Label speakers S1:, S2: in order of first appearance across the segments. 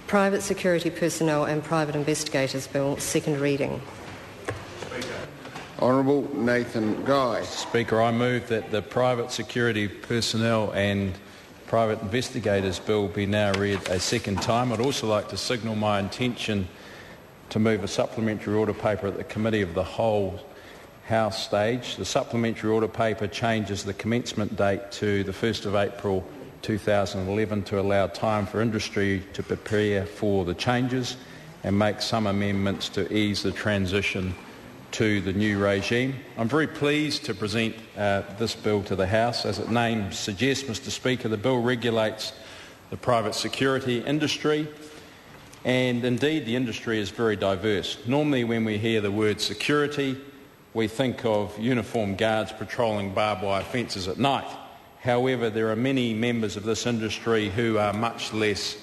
S1: Private Security Personnel and Private Investigators Bill, second reading.
S2: Honourable Nathan Guy.
S3: Speaker, I move that the Private Security Personnel and Private Investigators Bill be now read a second time. I'd also like to signal my intention to move a supplementary order paper at the Committee of the Whole House stage. The supplementary order paper changes the commencement date to the 1st of April 2011 to allow time for industry to prepare for the changes and make some amendments to ease the transition to the new regime. I'm very pleased to present this bill to the House. As its name suggests, Mr Speaker, the bill regulates the private security industry, and indeed the industry is very diverse. Normally when we hear the word security, we think of uniformed guards patrolling barbed wire fences at night. However, there are many members of this industry who are much less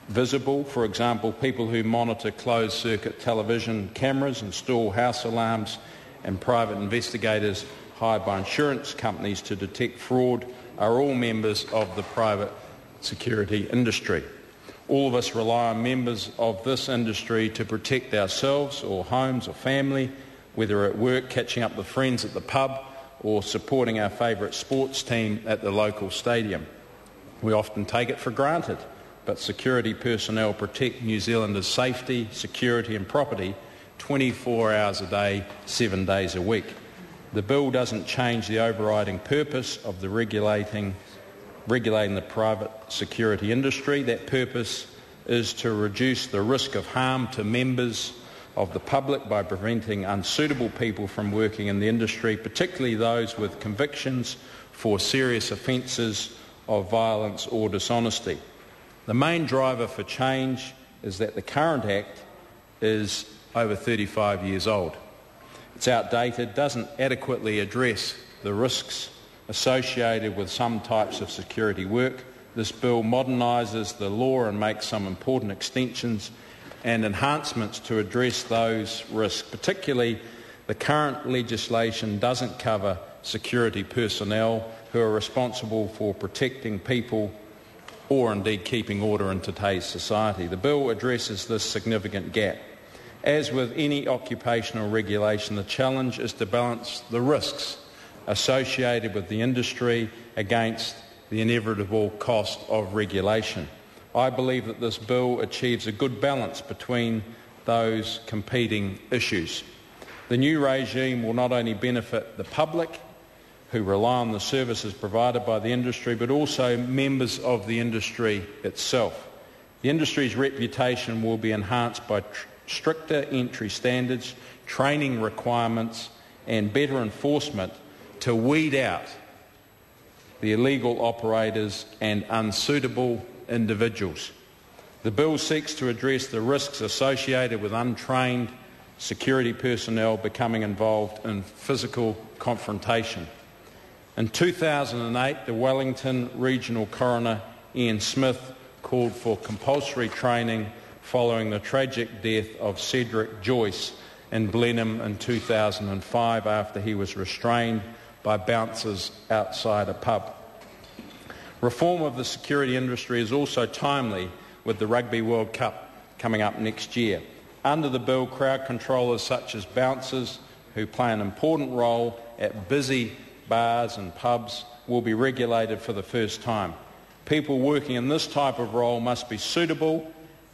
S3: visible. For example, people who monitor closed-circuit television cameras, install house alarms, and private investigators hired by insurance companies to detect fraud are all members of the private security industry. All of us rely on members of this industry to protect ourselves or homes or family, whether at work, catching up with friends at the pub, or supporting our favourite sports team at the local stadium. We often take it for granted, but security personnel protect New Zealanders' safety, security and property 24 hours a day, 7 days a week. The bill doesn't change the overriding purpose of the regulating the private security industry. That purpose is to reduce the risk of harm to members of the public by preventing unsuitable people from working in the industry, particularly those with convictions for serious offences of violence or dishonesty. The main driver for change is that the current Act is over 35 years old. It's outdated, doesn't adequately address the risks associated with some types of security work. This bill modernises the law and makes some important extensions and enhancements to address those risks. Particularly, the current legislation doesn't cover security personnel who are responsible for protecting people or indeed keeping order in today's society. The bill addresses this significant gap. As with any occupational regulation, the challenge is to balance the risks associated with the industry against the inevitable cost of regulation. I believe that this bill achieves a good balance between those competing issues. The new regime will not only benefit the public, who rely on the services provided by the industry, but also members of the industry itself. The industry's reputation will be enhanced by stricter entry standards, training requirements, and better enforcement to weed out the illegal operators and unsuitable individuals. The bill seeks to address the risks associated with untrained security personnel becoming involved in physical confrontation. In 2008, the Wellington Regional Coroner Ian Smith called for compulsory training following the tragic death of Cedric Joyce in Blenheim in 2005 after he was restrained by bouncers outside a pub. Reform of the security industry is also timely with the Rugby World Cup coming up next year. Under the bill, crowd controllers such as bouncers, who play an important role at busy bars and pubs, will be regulated for the first time. People working in this type of role must be suitable,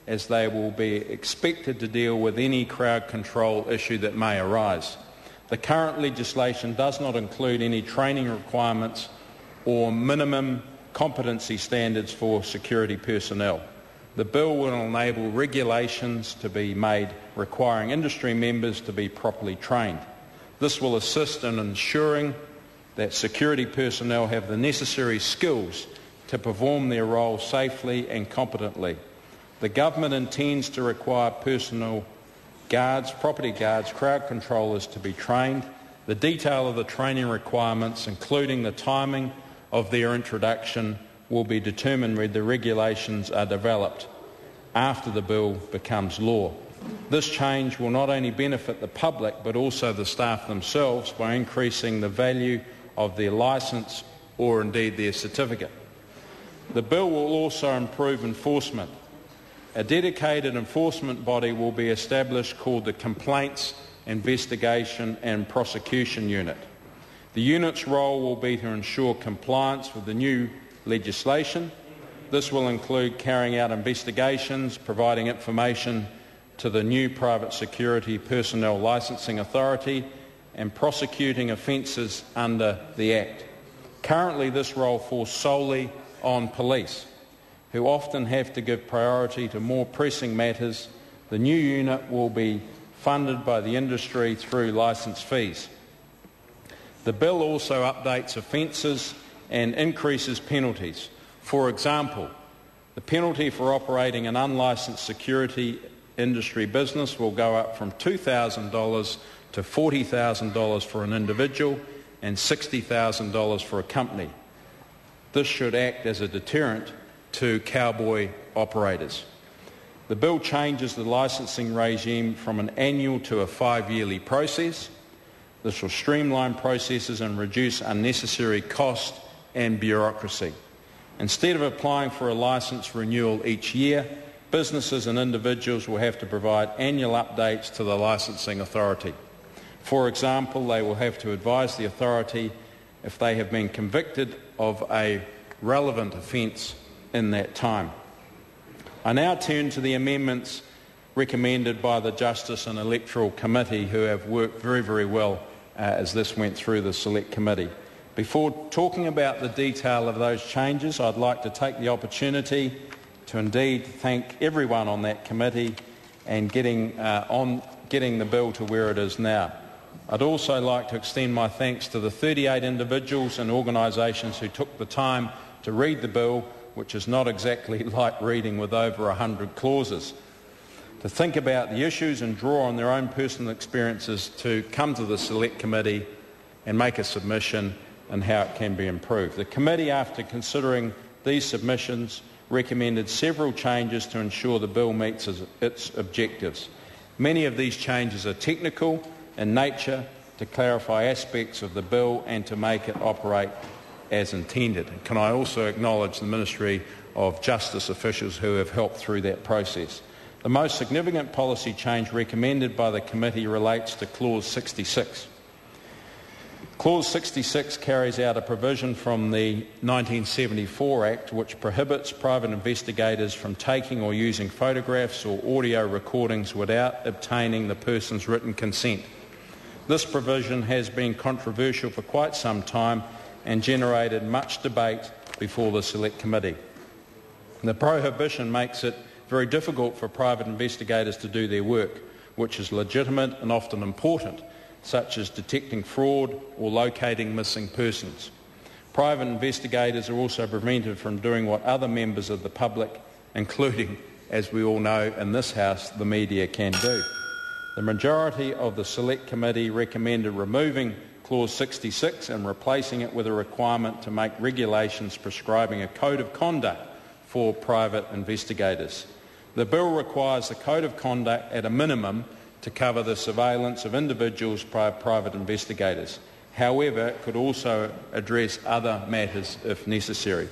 S3: as they will be expected to deal with any crowd control issue that may arise. The current legislation does not include any training requirements or minimum competency standards for security personnel. The bill will enable regulations to be made requiring industry members to be properly trained. This will assist in ensuring that security personnel have the necessary skills to perform their role safely and competently. The government intends to require personal guards, property guards, crowd controllers to be trained. The detail of the training requirements, including the timing of their introduction, will be determined when the regulations are developed after the bill becomes law. This change will not only benefit the public but also the staff themselves by increasing the value of their licence or indeed their certificate. The bill will also improve enforcement A dedicated enforcement body will be established called the Complaints, Investigation and Prosecution Unit. The unit's role will be to ensure compliance with the new legislation. This will include carrying out investigations, providing information to the new Private Security Personnel Licensing Authority, and prosecuting offences under the Act. Currently, this role falls solely on police, who often have to give priority to more pressing matters. The new unit will be funded by the industry through licence fees. The bill also updates offences and increases penalties. For example, the penalty for operating an unlicensed security industry business will go up from $2,000 to $40,000 for an individual and $60,000 for a company. This should act as a deterrent to cowboy operators. The bill changes the licensing regime from an annual to a 5-yearly process. This will streamline processes and reduce unnecessary cost and bureaucracy. Instead of applying for a licence renewal each year, businesses and individuals will have to provide annual updates to the licensing authority. For example, they will have to advise the authority if they have been convicted of a relevant offence in that time. I now turn to the amendments recommended by the Justice and Electoral Committee, who have worked very, very well as this went through the Select Committee. Before talking about the detail of those changes, I'd like to take the opportunity to indeed thank everyone on that committee and getting the bill to where it is now. I'd also like to extend my thanks to the 38 individuals and organisations who took the time to read the bill, which is not exactly light reading with over 100 clauses, to think about the issues and draw on their own personal experiences to come to the Select Committee and make a submission and how it can be improved. The committee, after considering these submissions, recommended several changes to ensure the bill meets its objectives. Many of these changes are technical in nature, to clarify aspects of the bill and to make it operate as intended. Can I also acknowledge the Ministry of Justice officials who have helped through that process. The most significant policy change recommended by the committee relates to Clause 66. Clause 66 carries out a provision from the 1974 Act which prohibits private investigators from taking or using photographs or audio recordings without obtaining the person's written consent. This provision has been controversial for quite some time and generated much debate before the Select Committee. The prohibition makes it very difficult for private investigators to do their work, which is legitimate and often important, such as detecting fraud or locating missing persons. Private investigators are also prevented from doing what other members of the public, including, as we all know in this House, the media, can do. The majority of the Select Committee recommended removing Clause 66 and replacing it with a requirement to make regulations prescribing a code of conduct for private investigators. The bill requires the code of conduct at a minimum to cover the surveillance of individuals by private investigators. However, it could also address other matters if necessary.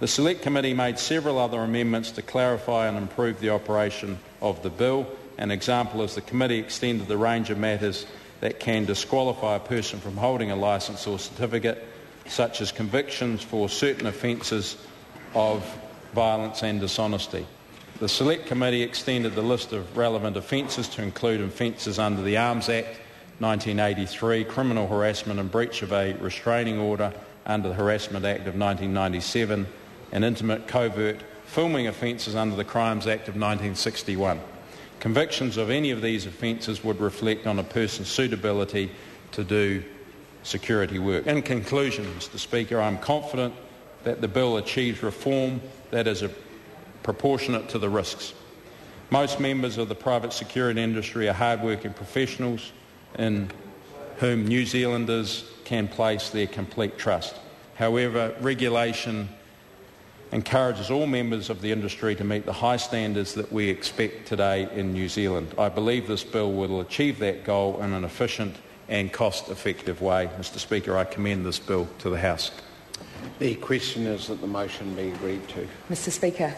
S3: The Select Committee made several other amendments to clarify and improve the operation of the bill. An example is the committee extended the range of matters that can disqualify a person from holding a licence or certificate, such as convictions for certain offences of violence and dishonesty. The Select Committee extended the list of relevant offences to include offences under the Arms Act 1983, criminal harassment and breach of a restraining order under the Harassment Act of 1997, and intimate covert filming offences under the Crimes Act of 1961. Convictions of any of these offences would reflect on a person's suitability to do security work. In conclusion, Mr Speaker, I am confident that the bill achieves reform that is proportionate to the risks. Most members of the private security industry are hard-working professionals in whom New Zealanders can place their complete trust. However, regulation encourages all members of the industry to meet the high standards that we expect today in New Zealand. I believe this bill will achieve that goal in an efficient and cost-effective way. Mr Speaker, I commend this bill to the House.
S2: The question is that the motion be agreed to.
S4: Mr Speaker.